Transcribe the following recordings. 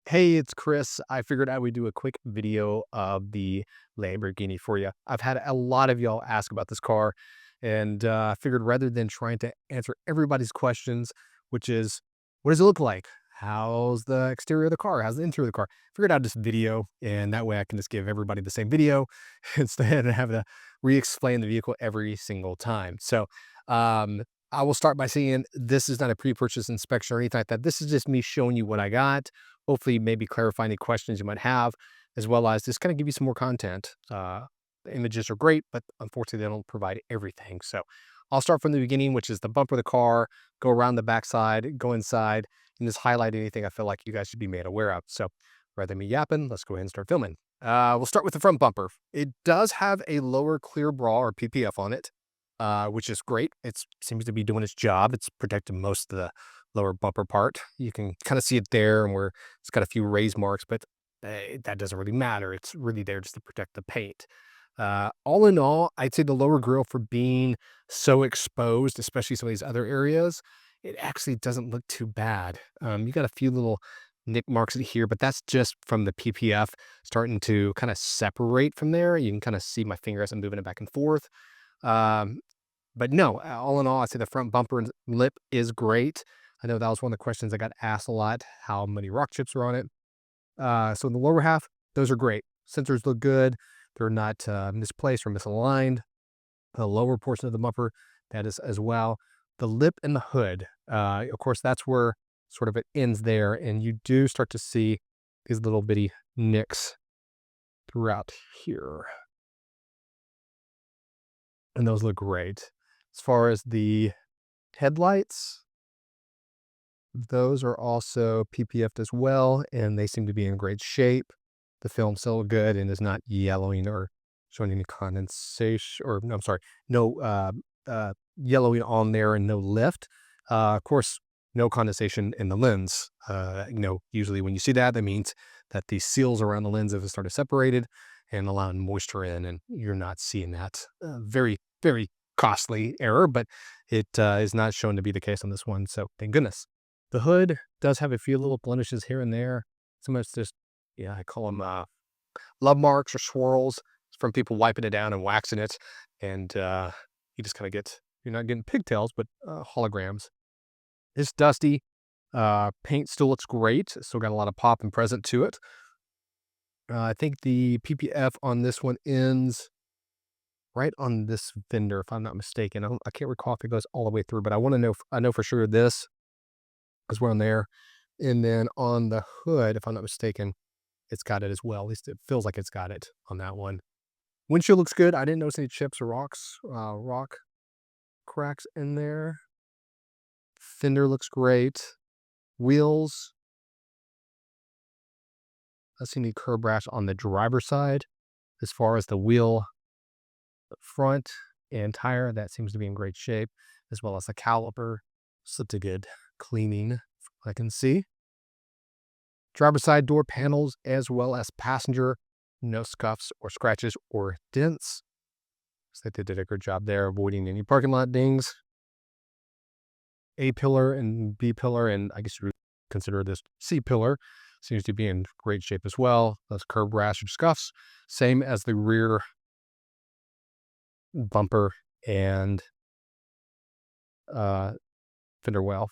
Hey, it's Chris. I figured I would do a quick video of the Lamborghini for you. I've had a lot of y'all ask about this car, and I figured rather than trying to answer everybody's questions, which is, what does it look like? How's the exterior of the car? How's the interior of the car? Figured out this video, and that way I can just give everybody the same video instead of having to re-explain the vehicle every single time. So, I will start by saying this is not a pre-purchase inspection or anything like that. This is just me showing you what I got, hopefully maybe clarify any questions you might have, as well as just kind of give you some more content. The images are great, but unfortunately they don't provide everything. So I'll start from the beginning, which is the bumper of the car, go around the backside, go inside, and just highlight anything I feel like you guys should be made aware of. So rather than me yapping, let's go ahead and start filming. We'll start with the front bumper. It does have a lower clear bra or PPF on it, which is great. It seems to be doing its job. It's protecting most of the lower bumper part. You can kind of see it there, and where it's got a few raise marks, but that doesn't really matter. It's really there just to protect the paint. All in all, I'd say the lower grille, for being so exposed, especially some of these other areas, it actually doesn't look too bad. You got a few little nick marks in here, but that's just from the PPF starting to kind of separate from there. You can kind of see my finger as I'm moving it back and forth. Um, but no, all in all, I'd say the front bumper and lip is great. I know that was one of the questions I got asked a lot, how many rock chips are on it. So in the lower half, those are great. Sensors look good. They're not misplaced or misaligned. The lower portion of the bumper, that is as well. The lip and the hood, of course, that's where sort of it ends there. And you do start to see these little bitty nicks throughout here. And those look great. As far as the headlights, those are also PPF'd as well, and they seem to be in great shape. The film's still good and is not yellowing or showing any condensation, or no, I'm sorry, no yellowing on there and no lift. Of course, no condensation in the lens. Usually when you see that, that means that the seals around the lens have started separated and allowing moisture in, and you're not seeing that. Very, very costly error, but it is not shown to be the case on this one. So thank goodness. The hood does have a few little blemishes here and there. Some of it's just, yeah, I call them love marks or swirls from people wiping it down and waxing it. And you just kind of get, you're not getting pigtails, but holograms. It's dusty. Paint still looks great. It's still got a lot of pop and present to it. I think the PPF on this one ends right on this fender, if I'm not mistaken. I can't recall if it goes all the way through, but I want to know, I know for sure this is where on there. And then on the hood, if I'm not mistaken, it's got it as well. At least it feels like it's got it on that one. Windshield looks good. I didn't notice any chips or rock cracks in there. Fender looks great. Wheels. I see any curb rash on the driver's side. As far as the wheel, the front and tire, that seems to be in great shape, as well as the caliper. Slipped a good cleaning, from what I can see. Driver's side door panels, as well as passenger, no scuffs or scratches or dents. So they did a good job there, avoiding any parking lot dings. A pillar and B pillar, and I guess you would consider this C pillar, seems to be in great shape as well. Those curb rash or scuffs, same as the rear bumper and uh, fender well.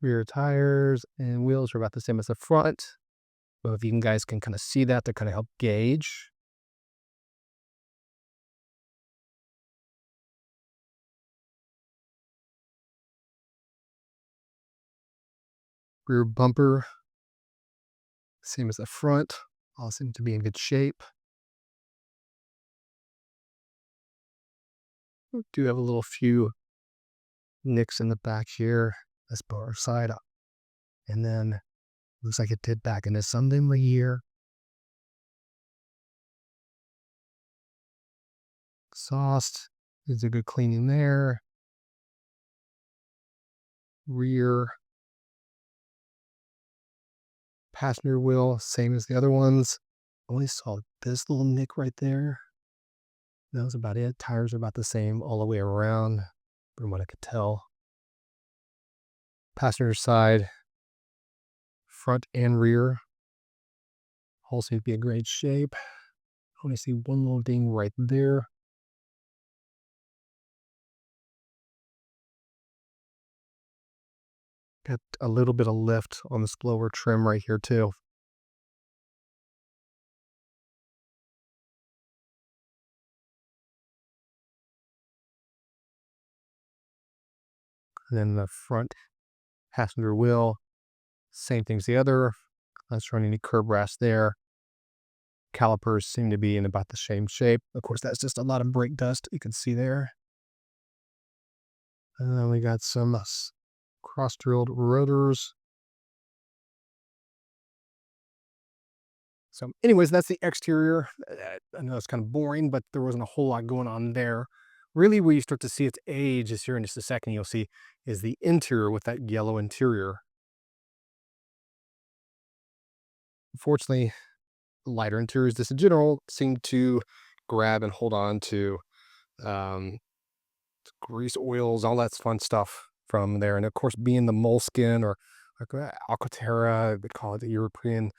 Rear tires and wheels are about the same as the front. But if you guys can kind of see that to kind of help gauge. Rear bumper, same as the front, all seem to be in good shape. We do have a little few nicks in the back here, this bar side up. And then looks like it did back in this Sunday in the year. Exhaust is a good cleaning there. Rear passenger wheel, same as the other ones. Only saw this little nick right there. That was about it. Tires are about the same all the way around, from what I could tell. Passenger side, front and rear, all seem to be in great shape. I only see one little ding right there. Got a little bit of lift on this lower trim right here too. And then the front passenger wheel, same thing as the other. Not showing any curb rash there. Calipers seem to be in about the same shape. Of course, that's just a lot of brake dust you can see there. And then we got some cross-drilled rotors. So anyways, that's the exterior. I know it's kind of boring, but there wasn't a whole lot going on there. Really, where you start to see its age is here in just a second, you'll see, is the interior with that yellow interior. Unfortunately, lighter interiors just in general seem to grab and hold on to um, grease, oils, all that fun stuff from there. And of course, being the moleskin or like Alcantara, they call it the European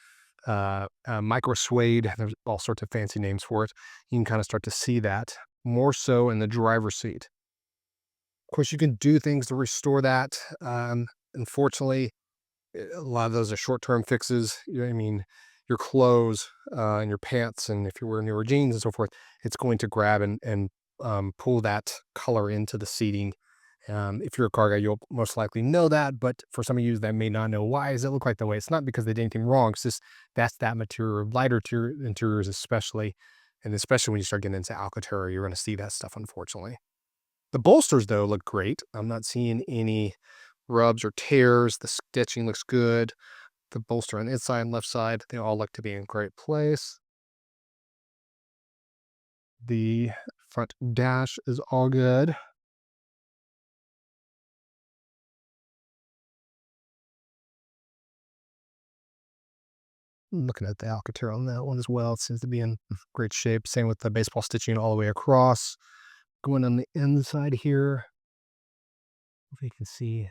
micro suede. There's all sorts of fancy names for it. You can kind of start to see that more so in the driver's seat. Of course, you can do things to restore that. Unfortunately, a lot of those are short-term fixes. You know what I mean? Your clothes and your pants, and if you're wearing newer jeans and so forth, it's going to grab and pull that color into the seating. If you're a car guy, you'll most likely know that. But for some of you that may not know, why does it look like that way? It's not because they did anything wrong. It's just that's that material, lighter interiors especially, and especially when you start getting into Alcantara, you're going to see that stuff. Unfortunately, the bolsters though look great. I'm not seeing any rubs or tears. The stitching looks good. The bolster on the inside and left side, they all look to be in great place. The front dash is all good. Looking at the Alcantara on that one as well, it seems to be in great shape. Same with the baseball stitching all the way across. Going on the inside here, if you can see,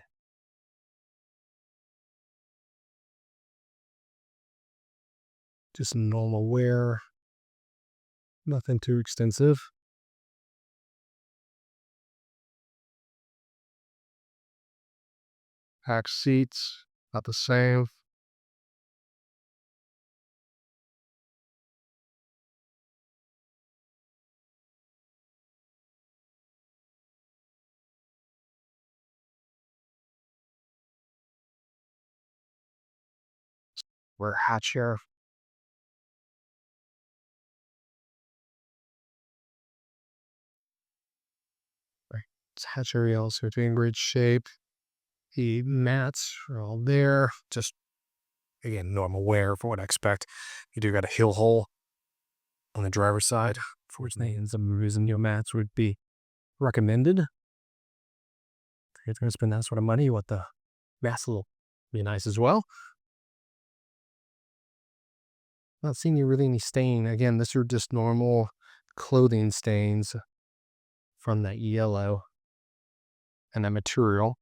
just normal wear, nothing too extensive. Pack seats, not the same. Wear a hat chair. Right. It's hatch area also in great shape. The mats are all there. Just again, normal wear for what I expect. You do got a heel hole on the driver's side. Fortunately, in some reason, your mats would be recommended. If you're going to spend that sort of money, what the mats will be nice as well. Not seeing you really any stain. Again, this are just normal clothing stains from that yellow and that material.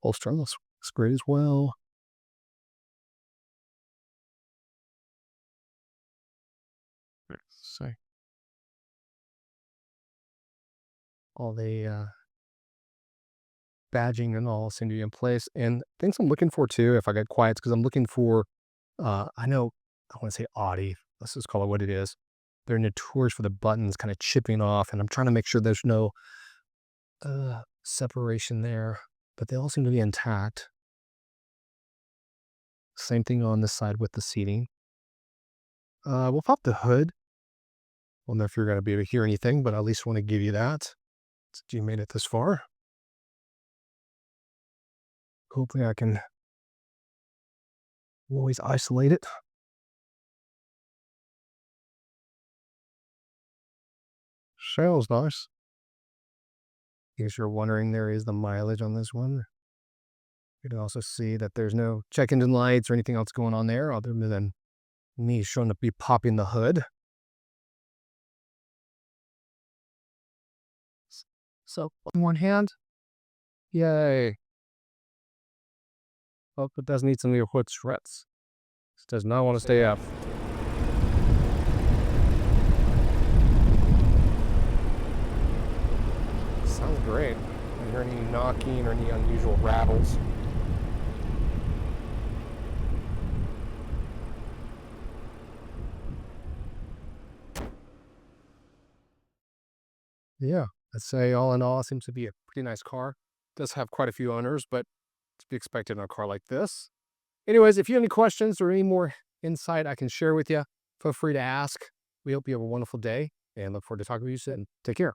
Holster looks great as well. So all the badging and all seem to be in place. And things I'm looking for too, if I get quiet, because I'm looking for, I know, I want to say Audi. Let's just call it what it is. They're notorious for the buttons kind of chipping off, and I'm trying to make sure there's no separation there, but they all seem to be intact. Same thing on this side with the seating. We'll pop the hood. I don't know if you're going to be able to hear anything, but I at least want to give you that. Since you made it this far. Hopefully I can always isolate it. Sounds nice. In case you're wondering, there is the mileage on this one. You can also see that there's no check engine lights or anything else going on there other than me showing up be popping the hood. So on one hand, yay. Oh, it does need some of your hood struts. This does not want to stay up. Sounds great. I don't hear any knocking or any unusual rattles. Yeah, I'd say all in all, it seems to be a pretty nice car. Does have quite a few owners, but to be expected in a car like this. Anyways, if you have any questions or any more insight I can share with you, feel free to ask. We hope you have a wonderful day and look forward to talking with you soon. Take care.